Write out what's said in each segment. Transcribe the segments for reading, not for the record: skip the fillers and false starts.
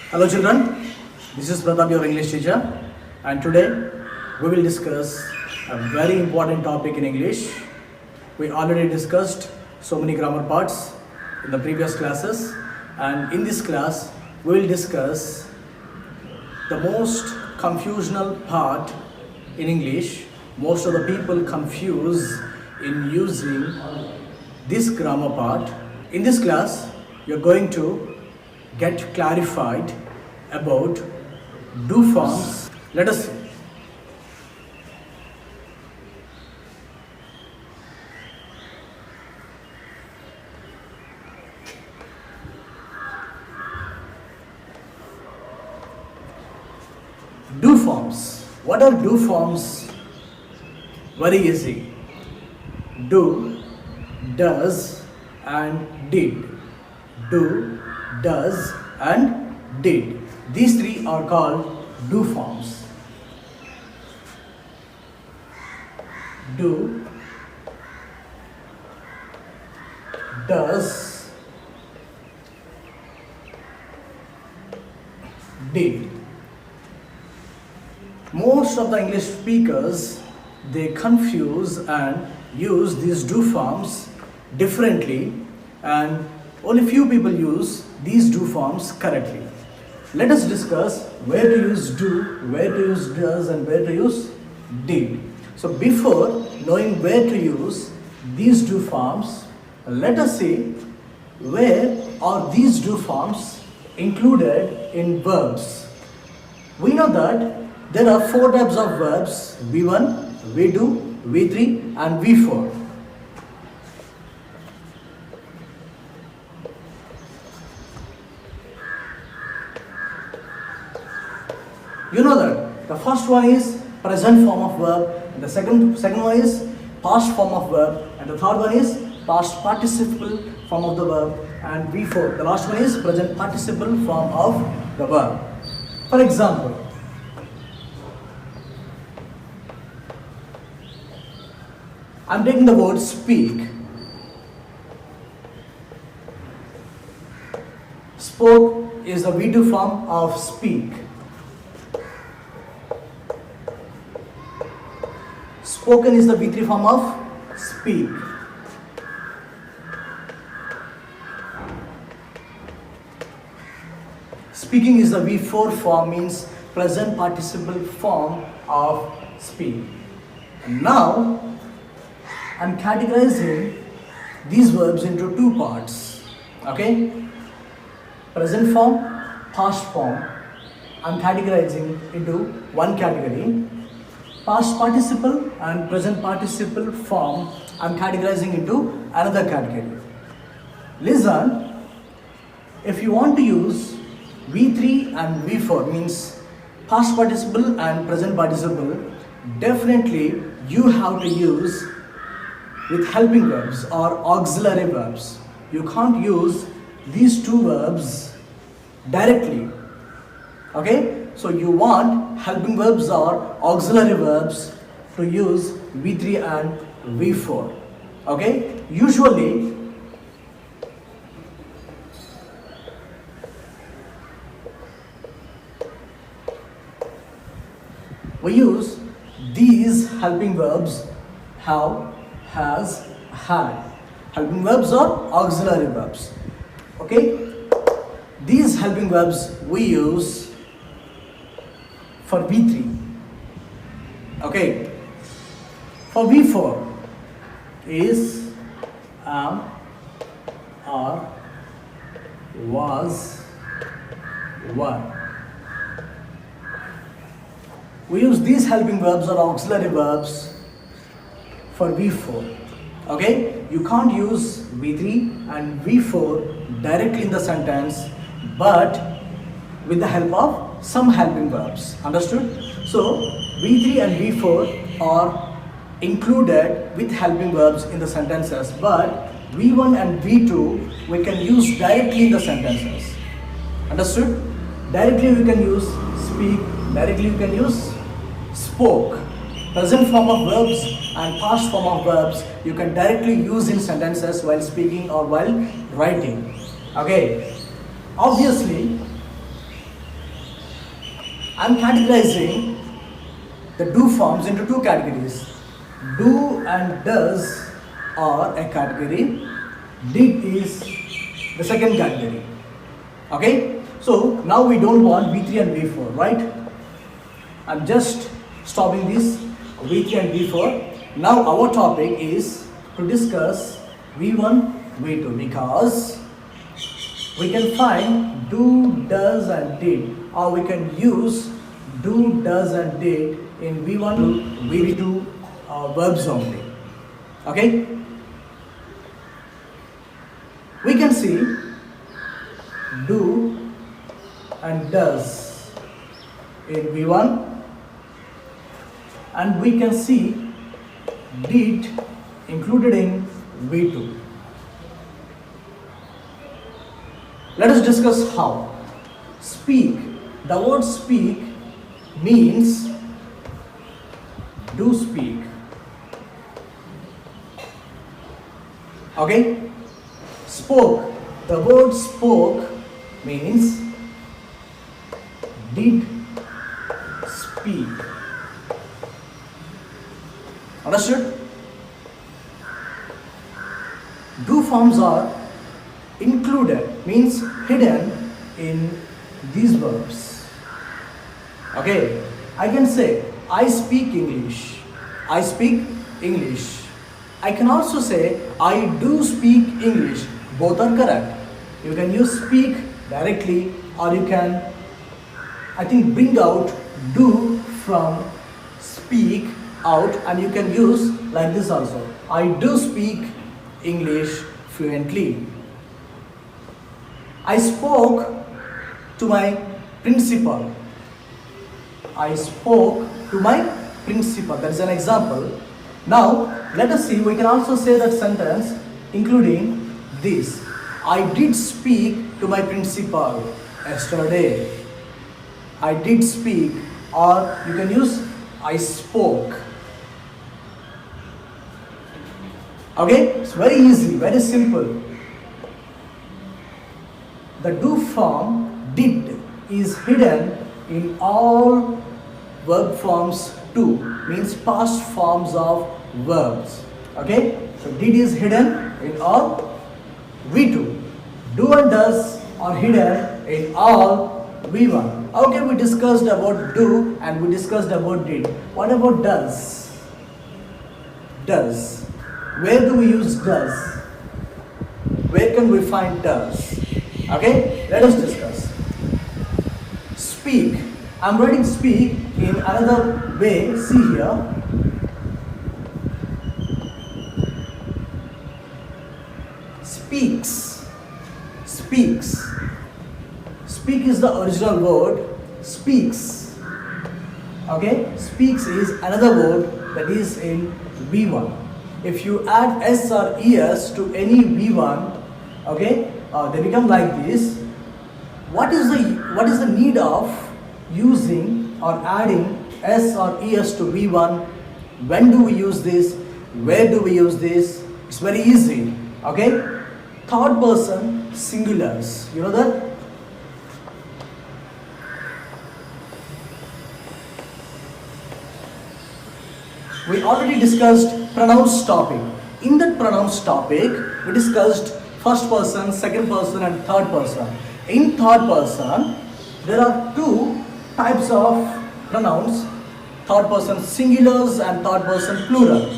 Hello children, this is Pratap, your English teacher, and today we will discuss a very important topic in English. We already discussed so many grammar parts in the previous classes, and in this class we will discuss the most confusional part in English. Most of the people confuse in using this grammar part. In this class, you're going to get clarified about do forms. Let us see. Do forms. What are do forms? Very easy. Do, does, and did. Do, does, and did. These three are called do forms. Do, does, did. Most of the English speakers, they confuse and use these do forms differently, and only few people use these do forms correctly. Let us discuss where to use do, where to use does, and where to use did. So before knowing where to use these do forms, let us see where are these do forms included in verbs. We know that there are four types of verbs: V1, V2, V3, and V4. You know that the first one is present form of verb, and the second one is past form of verb, and the third one is past participle form of the verb, and V4, the last one is present participle form of the verb. For example, I'm taking the word speak. Spoke is the V2 form of speak. Spoken is the V3 form of speak. Speaking is the V4 form, means present participle form of speak. And now I'm categorizing these verbs into two parts. Okay? Present form, past form. I'm categorizing into one category. Past participle and present participle form, I'm categorizing into another category. Listen, if you want to use V3 and V4, means past participle and present participle, definitely you have to use with helping verbs or auxiliary verbs. You can't use these two verbs directly. Okay? So you want helping verbs or auxiliary verbs to use V3 and V4. Okay? Usually we use these helping verbs: have, has, had. Helping verbs or auxiliary verbs. Okay? These helping verbs we use for V3. Okay? For V4 is am, are, was, were. We use these helping verbs or auxiliary verbs for V4. Okay? You can't use V3 and V4 directly in the sentence, but with the help of some helping verbs. Understood? So V3 and V4 are included with helping verbs in the sentences, but V1 and V2 we can use directly in the sentences. Understood? Directly we can use speak, directly we can use spoke. Present form of verbs and past form of verbs you can directly use in sentences while speaking or while writing. Okay. Obviously, I'm categorizing the do forms into two categories. Do and does are a category. Did is the second category. Okay? So now we don't want V3 and V4, right? I'm just stopping this V3 and V4. Now our topic is to discuss V1, V2 because we can find do, does and did, or we can use do, does and did in V1 to V2 verbs only. Okay? We can see do and does in V1, and we can see did included in V2. Let us discuss how. Speak. The word speak means do speak. Okay? Spoke. The word spoke means did speak. Understood? Do forms are included, means hidden in these verbs. Okay, I can say I speak English. I speak English. I can also say I do speak English. Both are correct. You can use speak directly, or you can, I think, bring out do from speak out, and you can use like this also. I do speak English fluently. I spoke to my principal. I spoke to my principal. That is an example. Now, let us see, we can also say that sentence including this. I did speak to my principal yesterday. I did speak, or you can use I spoke. Okay, it's very easy, very simple. The do form did is hidden in all verb forms too, means past forms of verbs. Okay, so did is hidden in all V2. Do and does are hidden in all V1. Okay, we discussed about do and we discussed about did. What about does? Does. Where do we use does? Where can we find does? Okay, let us discuss. Speak. I'm writing speak in another way. See here. Speaks. Speaks. Speak is the original word. Speaks. Okay, speaks is another word that is in V1. If you add s or es to any V1, okay, they become like this. What is the need of using or adding s or es to V1? When do we use this? Where do we use this? It's very easy. Okay, third person singulars. You know that? We already discussed pronouns topic. In that pronouns topic, we discussed first person, second person and third person. In third person, there are two types of pronouns, third person singulars and third person plural.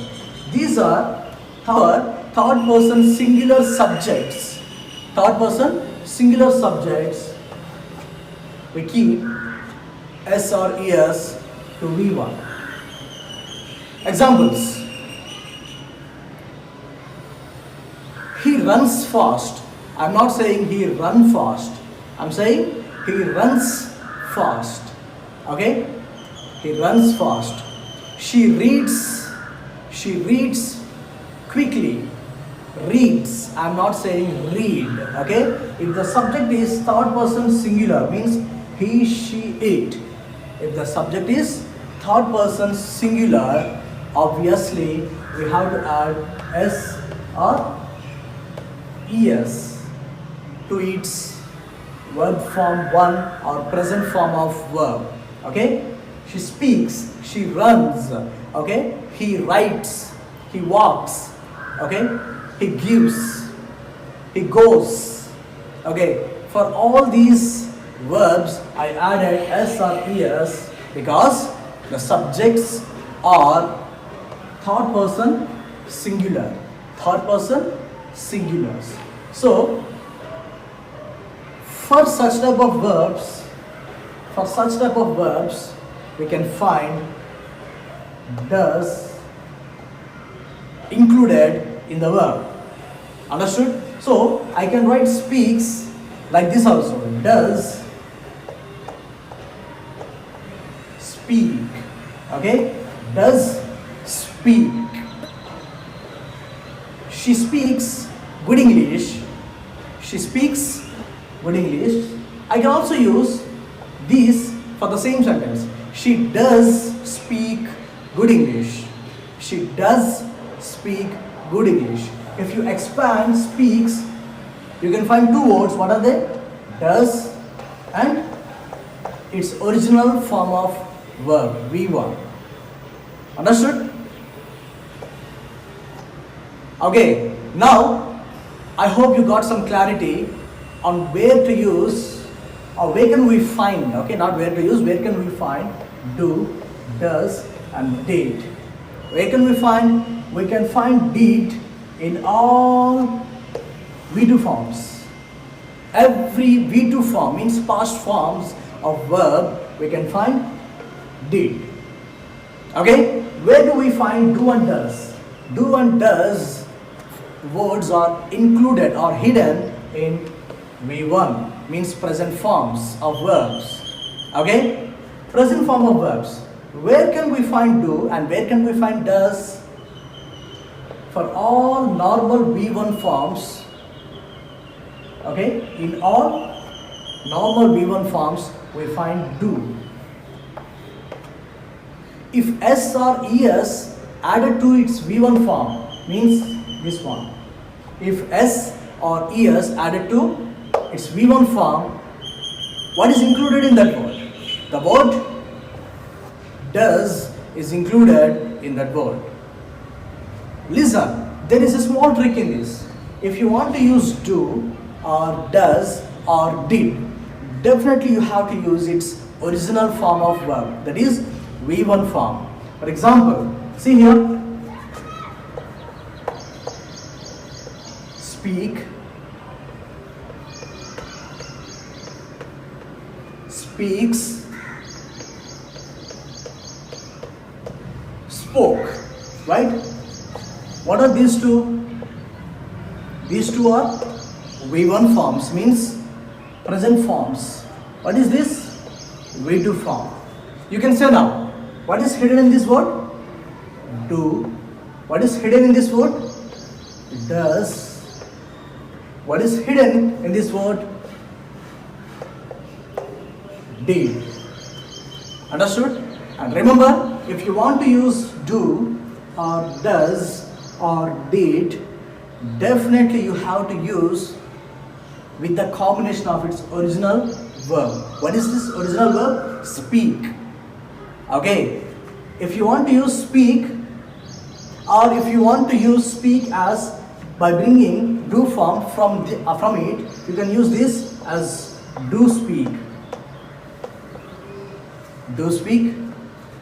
These are third person singular subjects. Third person singular subjects, we keep s or es to V1. Examples. He runs fast. I'm not saying he run fast. I'm saying he runs fast. Okay? He runs fast. She reads quickly. Reads. I'm not saying read. Okay? If the subject is third person singular, means he, she, it. If the subject is third person singular, obviously we have to add s or es to its verb form 1 or present form of verb. Okay, she speaks, she runs, okay, he writes, he walks, okay, he gives, he goes. Okay, for all these verbs I added s or es because the subjects are third person singular, third person singulars. So for such type of verbs we can find does included in the verb. Understood? So I can write speaks like this also. Does speak. Okay? Does speak. She speaks good English. She speaks good English. I can also use this for the same sentence. She does speak good English. She does speak good English. If you expand speaks, you can find two words. What are they? Does and its original form of verb, V1. Understood? Okay, now I hope you got some clarity on where to use or where can we find, okay, not where to use, where can we find do, does and did. Where can we find? We can find did in all V2 forms. Every V2 form means past forms of verb we can find did. Okay, where do we find do and does? Do and does words are included or hidden in V1, means present forms of verbs. Okay, present form of verbs. Where can we find do and where can we find does? For all normal V1 forms, okay, in all normal V1 forms we find do. If s or es added to its V1 form means this one. If s or es added to its V1 form, what is included in that word? The word does is included in that word. Listen, there is a small trick in this. If you want to use do or does or did, definitely you have to use its original form of verb, that is V1 form. For example, see here, speak, speaks, spoke, right? What are these two? These two are V1 forms, means present forms. What is this? V2 form. You can say now, what is hidden in this word? Do. What is hidden in this word? Does. What is hidden in this word? Did. Understood? And remember, if you want to use do or does or did, definitely you have to use with the combination of its original verb. What is this original verb? Speak. Okay, if you want to use speak, or if you want to use speak as by bringing do form from it, you can use this as do speak. Do speak.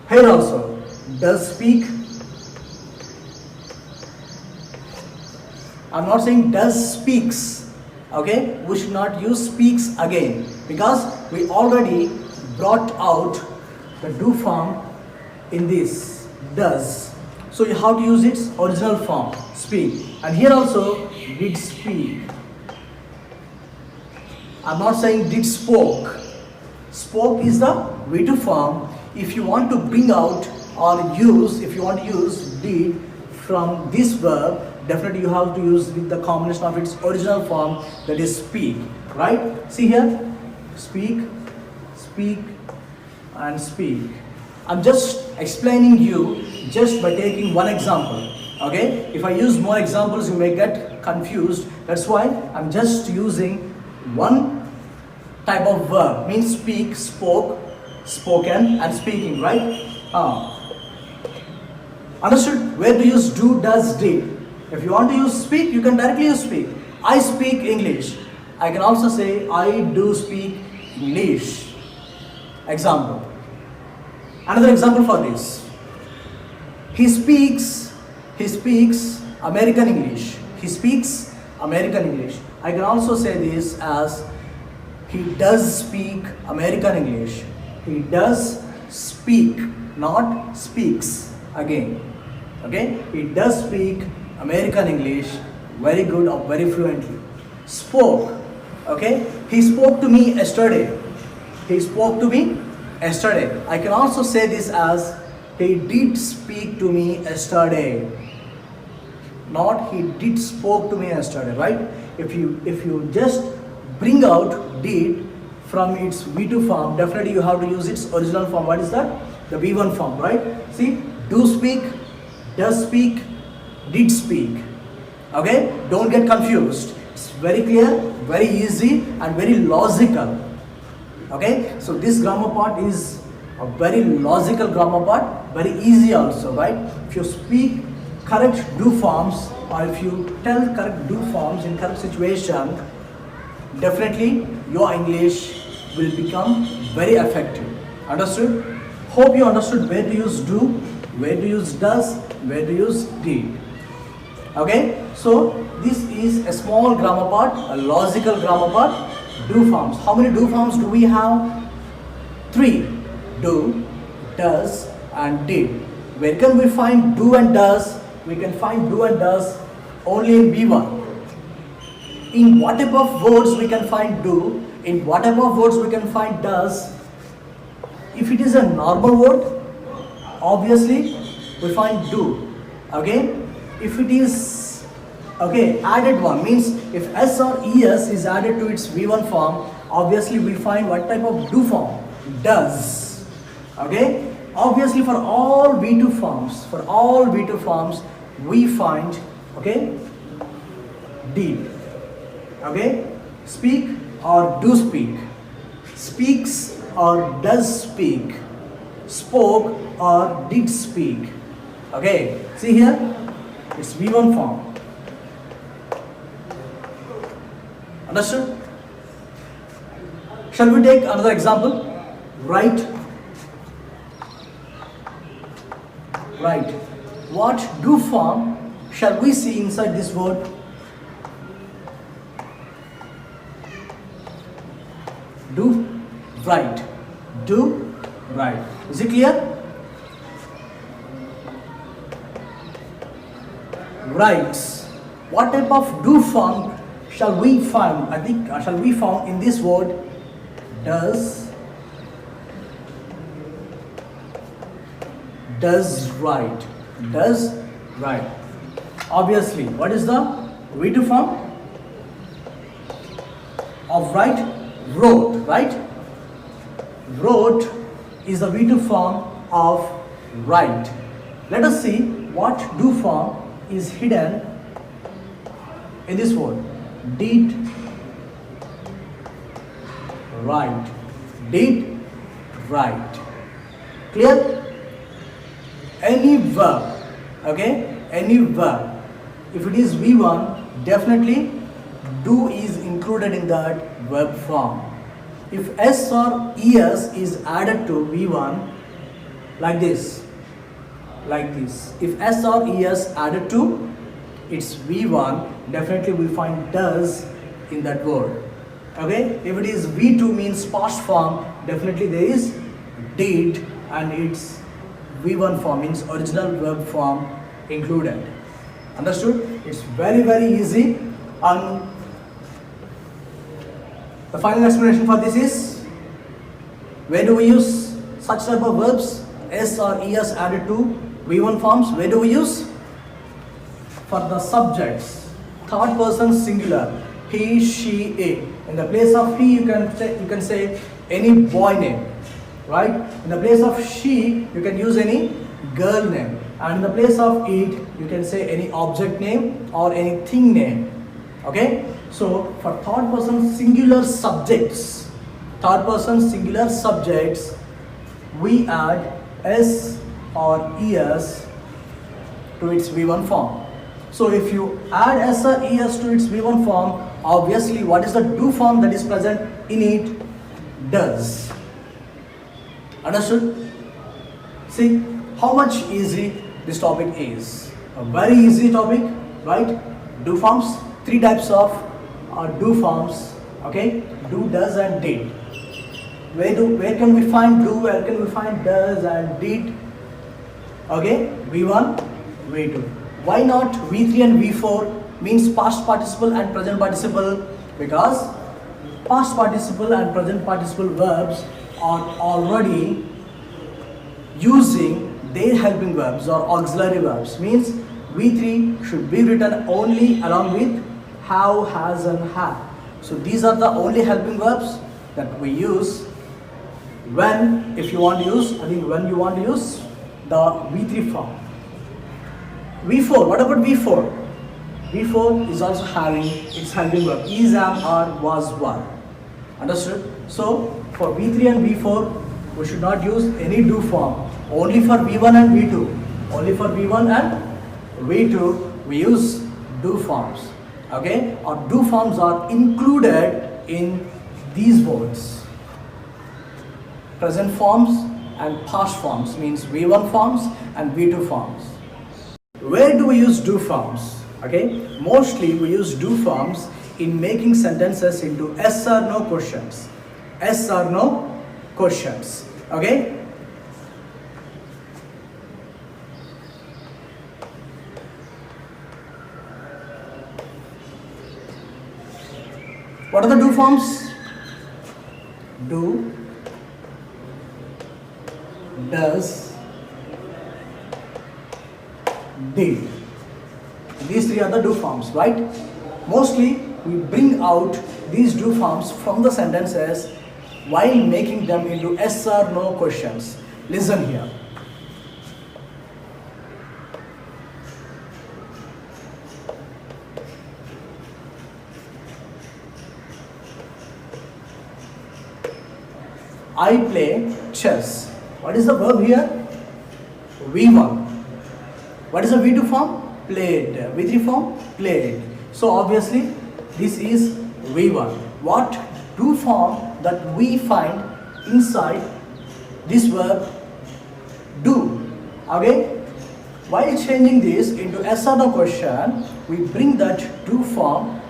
Here also, does speak. I'm not saying does speaks. Okay, we should not use speaks again because we already brought out the do form in this does. So you have to use its original form, speak. And here also did speak. I'm not saying did spoke. Spoke is the V2 form. If you want to bring out or use, if you want to use did from this verb, definitely you have to use with the combination of its original form, that is speak, right? See here, speak, speak and speak. I'm just explaining you just by taking one example, okay? If I use more examples, you may get confused. That's why I'm just using one type of verb, means speak, spoke, spoken and speaking, right? Understood? Where to use do, does, did. If you want to use speak, you can directly use speak. I speak English. I can also say I do speak English. Example. Another example for this. He speaks American English. He speaks American English. I can also say this as he does speak American English. He does speak, not speaks again. Okay? He does speak American English very good or very fluently. Spoke. Okay? He spoke to me yesterday. He spoke to me yesterday. I can also say this as he did speak to me yesterday. Not he did spoke to me yesterday, right? If you just bring out did from its V2 form, definitely you have to use its original form. What is that? The V1 form, right? See, do speak, does speak, did speak. Okay? Don't get confused. It's very clear, very easy and very logical. Okay? So this grammar part is a very logical grammar part, very easy also, right? If you speak correct do forms or if you tell correct do forms in correct situation, definitely your English will become very effective. Understood? Hope you understood where to use do, where to use does, where to use did. Okay? So this is a small grammar part, a logical grammar part, do forms. How many do forms do we have? 3. Do, does and did. Where can we find do and does? We can find do and does only in V1. In what type of words we can find do? In what type of words we can find does? If it is a normal word, obviously we find do. Okay? If it is added one, means if s or es is added to its V1 form, obviously we find what type of do form? Does. Okay? Obviously for all V2 forms, we find did. Okay? Speak or do speak. Speaks or does speak. Spoke or did speak. Okay? See here? It's V1 form. Understood? Shall we take another example? Write. What do form shall we see inside this word? Do, write. Do, write. Is it clear? Writes. What type of do form shall we find? Shall we find in this word? Does write. Does write. Obviously, what is the V2 form of write? Wrote, right? Wrote is the V2 form of write. Let us see what do form is hidden in this word. Did write. Did write. Clear? Any verb, any verb, if it is V1, definitely do is included in that verb form. If s or es is added to V1, like this, if s or es added to its V1, definitely we find does in that word. Okay? If it is V2 means past form, definitely there is did and its V1 form means original verb form included. Understood? It's very, very easy. And the final explanation for this is, where do we use such type of verbs? S or es added to V1 forms. Where do we use? For the subjects. Third person singular. He, she, it. In the place of he, you can say any boy name. Right? In the place of she, you can use any girl name. And in the place of it, you can say any object name or any thing name. Okay? So, for third person singular subjects, we add s or es to its V1 form. So if you add s or es to its V1 form, obviously what is the do form that is present in it? Does. Understood? See how much easy this topic is. A very easy topic, right? Do forms, three types of do forms. Okay, do, does, and did. Where can we find do? Where can we find does and did? Okay, V1, V2. Why not V3 and V4 means past participle and present participle? Because past participle and present participle verbs are already using their helping verbs or auxiliary verbs. Means V3 should be written only along with have, has, and have. So these are the only helping verbs that we use when you want to use the V3 form. V4, what about V4? V4 is also having its helping verb is, am, are, was, were. Understood? So for V3 and V4 we should not use any do form. Only for V1 and V2. Only for V1 and V2 we use do forms. Okay? Or do forms are included in these words. Present forms and past forms means V1 forms and V2 forms. Where do we use do forms? Okay, mostly we use do forms in making sentences into yes or no questions. Yes or no questions. Okay. What are the do forms? Do, does, did. These three are the do forms, right? Mostly we bring out these do forms from the sentences while making them into yes or no questions. Listen here. I play chess. What is the verb here? V1. What is the V2 form? Played. V3 form? Played. So obviously this is V1. What do form that we find inside this verb do? Okay? While changing this into yes or no question, we bring that do form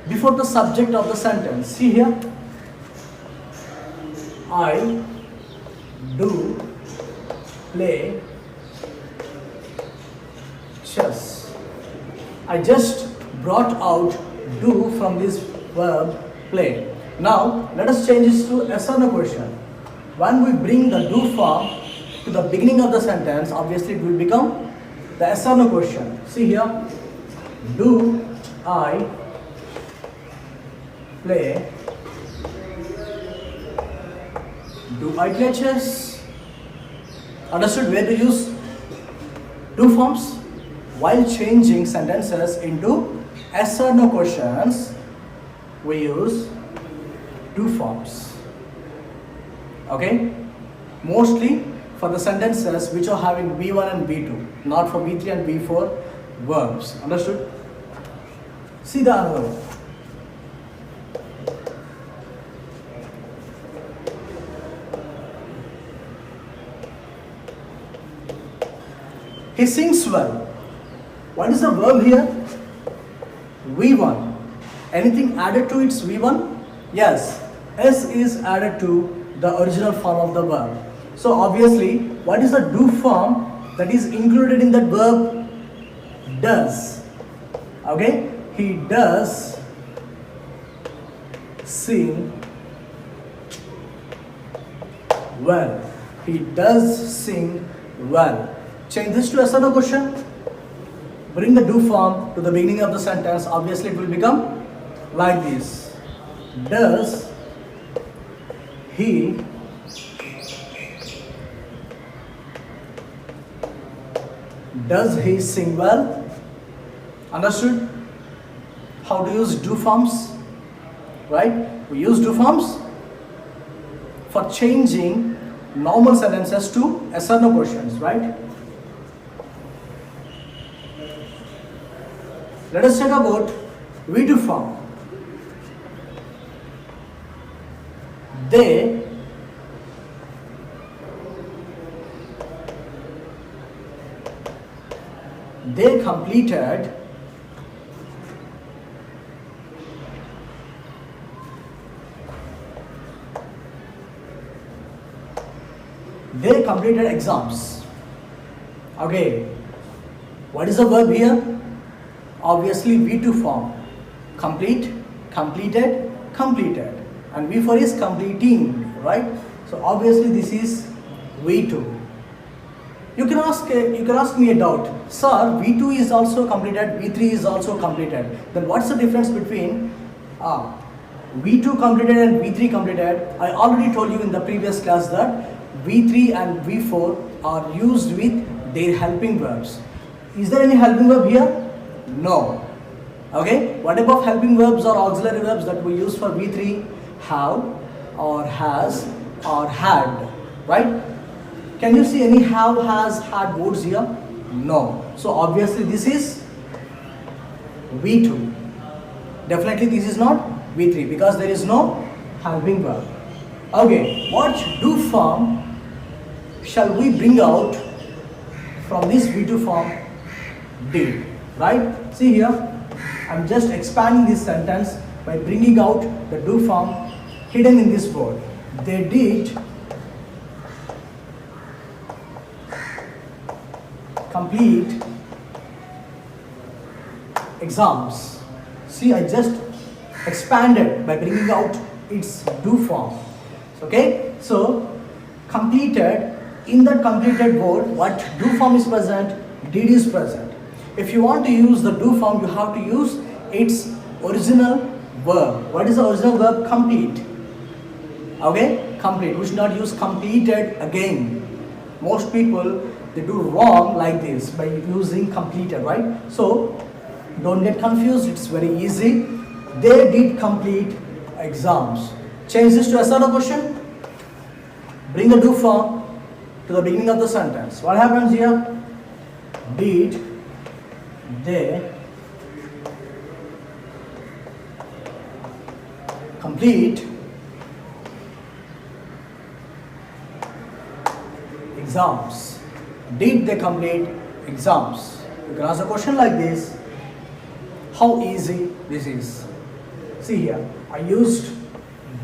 before the subject of the sentence. See here. I do play chess. I just brought out do from this verb play. Now let us change this to yes or no question. When we bring the do form to the beginning of the sentence, obviously it will become the yes or no question. See here. Do I play? Do I play chess? Understood where to use do forms? While changing sentences into yes or no questions, we use do forms. Okay? Mostly for the sentences which are having V1 and V2, not for V3 and V4 verbs. Understood? See the other one. He sings well. What is the verb here? V1. Anything added to its V1? Yes. S is added to the original form of the verb. So obviously, what is the do form that is included in that verb? Does. Okay? He does sing well. He does sing well. Change this to yes or no question. Bring the do form to the beginning of the sentence. Obviously, it will become like this. Does he sing well? Understood? How to use do forms? Right? We use do forms for changing normal sentences to yes or no questions, right? Let us talk about V2 form. They completed exams. Okay, what is the verb here? Obviously V2 form. Complete, completed, completed, and V4 is completing, right? So obviously this is V2. You can ask me a doubt, sir. V2 is also completed, V3 is also completed. Then what's the difference between V2 completed and V3 completed? I already told you in the previous class that V3 and V4 are used with their helping verbs. Is there any helping verb here? No. Okay. What about helping verbs or auxiliary verbs that we use for V3? Have or has or had, right? Can you see any have, has, had words here? No. So obviously this is V2. Definitely this is not V3 because there is no helping verb. Okay, what do form shall we bring out from this V2 form? Did, right? See here, I'm just expanding this sentence by bringing out the do form hidden in this word. They did complete exams. See, I just expanded by bringing out its do form. Okay, so completed, in that completed word, what do form is present? Did is present. If you want to use the do form, you have to use its original verb. What is the original verb? Complete. Okay, complete. We should not use completed again. Most people, they do wrong like this by using completed, right? So don't get confused, it's very easy. They did complete exams. Change this to a certain question. Bring the do form to the beginning of the sentence. What happens here? Did they complete exams? Did they complete exams? You can ask a question like this. How easy this is. See here, I used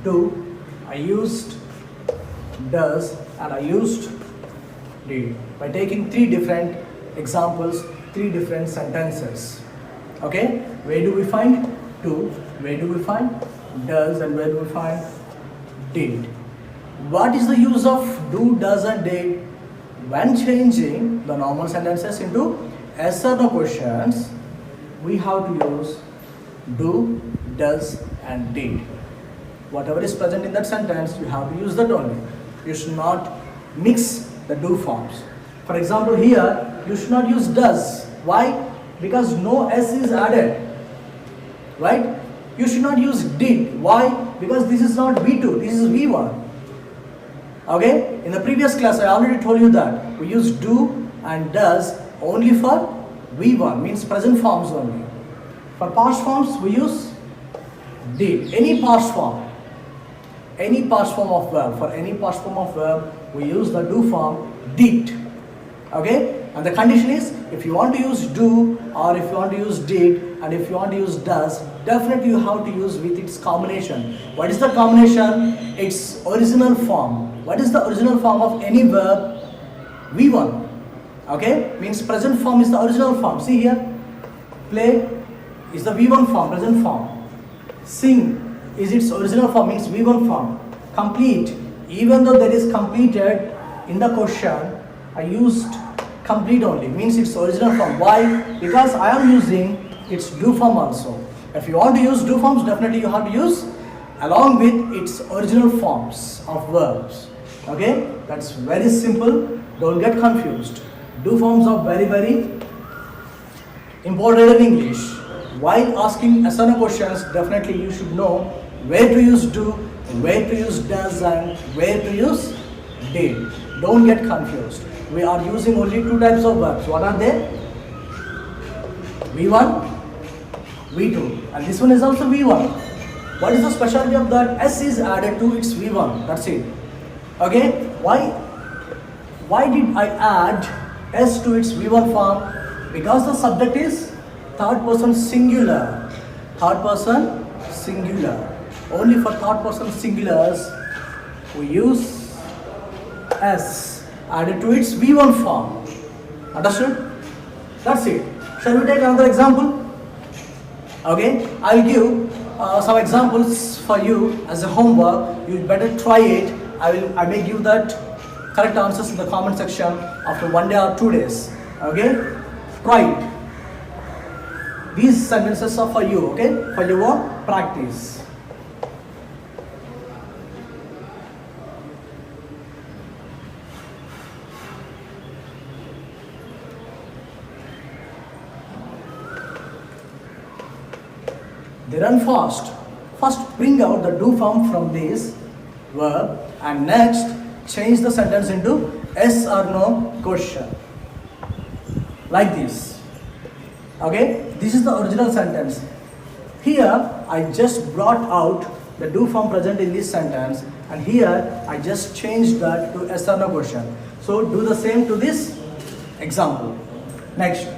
do, I used does, and I used did by taking three different examples, three different sentences. Okay, where do we find do, where do we find does, and where do we find did? What is the use of do, does, and did? When changing the normal sentences into yes or no questions, we have to use do, does, and did. Whatever is present in that sentence, you have to use that only. You should not mix the do forms. For example, here you should not use does. Why? Because no s is added, right? You should not use did. Why? Because this is not V2, this is V1. Okay, in the previous class I already told you that we use do and does only for V1, means present forms only. For past forms we use did. Any past form of verb, for any past form of verb we use the do form did. Okay, and the condition is if you want to use do, or if you want to use did, and if you want to use does, definitely you have to use with its combination. What is the combination? Its original form. What is the original form of any verb? V1. Okay, means present form is the original form. See here, play is the V1 form, present form. Sing is its original form, means V1 form. Complete, even though there is completed in the question, I used complete only, means its original form. Why? Because I am using its do form also. If you want to use do forms, definitely you have to use along with its original forms of verbs. Okay, that's very simple. Don't get confused. Do forms are very, very important in English. While asking asana questions, definitely you should know where to use do, where to use does, and where to use did. Don't get confused. We are using only two types of verbs. What are they? V1, V2, and this one is also V1. What is the specialty of that? S is added to its V1. That's it. Okay. Why did I add S to its V1 form? Because the subject is third person singular. Third person singular. Only for third person singulars we use S added to its V1 form. Understood? That's it. Shall we take another example? Okay, I'll give some examples for you as a homework. You better try it. I may give that correct answers in the comment section after 1 day or 2 days. Okay, try it. These sentences are for you. Okay, for your practice. They run fast. First bring out the do form from this verb and next change the sentence into yes or no question. Like this. Okay? This is the original sentence. Here I just brought out the do form present in this sentence and here I just changed that to yes or no question. So do the same to this example. Next.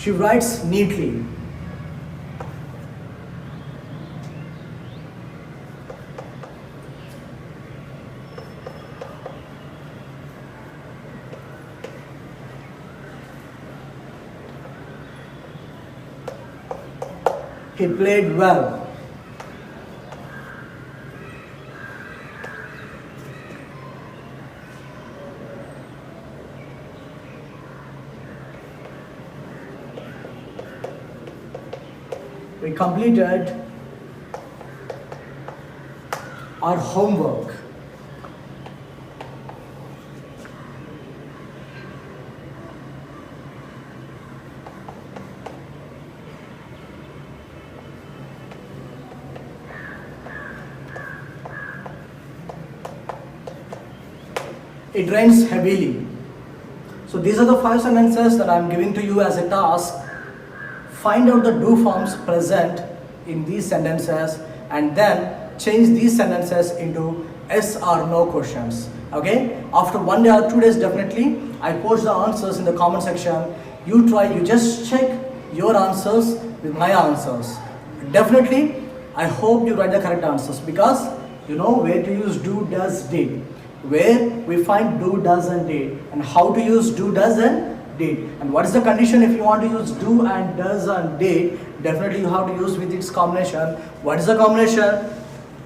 She writes neatly. He played well. We completed our homework. It rains heavily. So these are the 5 sentences that I am giving to you as a task. Find out the do forms present in these sentences and then change these sentences into yes or no questions. Okay? After 1 day or 2 days, definitely I post the answers in the comment section. You try, you just check your answers with my answers. Definitely, I hope you write the correct answers because you know where to use do, does, did. Where we find do, does and did and how to use do, does and did. And what is the condition if you want to use do and does and did? Definitely you have to use with its combination. What is the combination?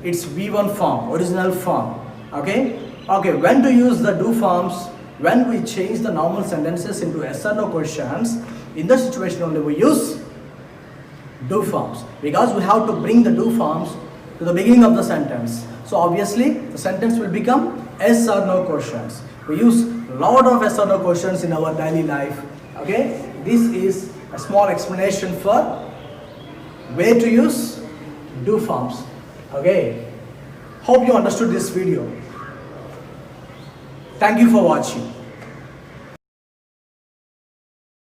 It's V1 form, original form. Okay? Okay, when to use the do forms? When we change the normal sentences into yes or no questions, in the situation only we use do forms because we have to bring the do forms to the beginning of the sentence. So obviously the sentence will become yes or no questions. We use a lot of yes or no questions in our daily life. Okay, this is a small explanation for where to use do forms. Okay, hope you understood this video. Thank you for watching.